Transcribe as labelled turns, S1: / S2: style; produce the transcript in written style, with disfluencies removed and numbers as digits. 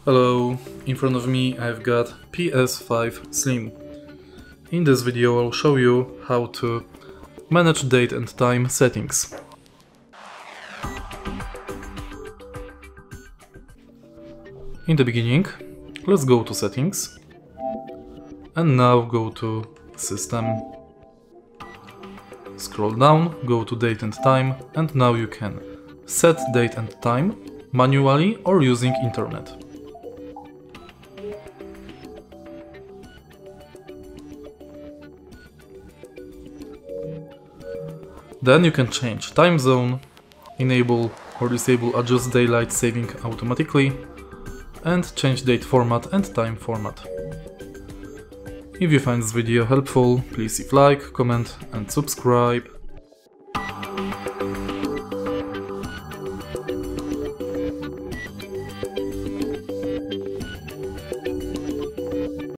S1: Hello, in front of me I've got PS5 Slim. In this video I'll show you how to manage date and time settings. In the beginning, let's go to settings and now go to system. Scroll down, go to date and time, and now you can set date and time manually or using internet. Then you can change time zone, enable or disable adjust daylight saving automatically, and change date format and time format. If you find this video helpful, please leave like, comment and subscribe.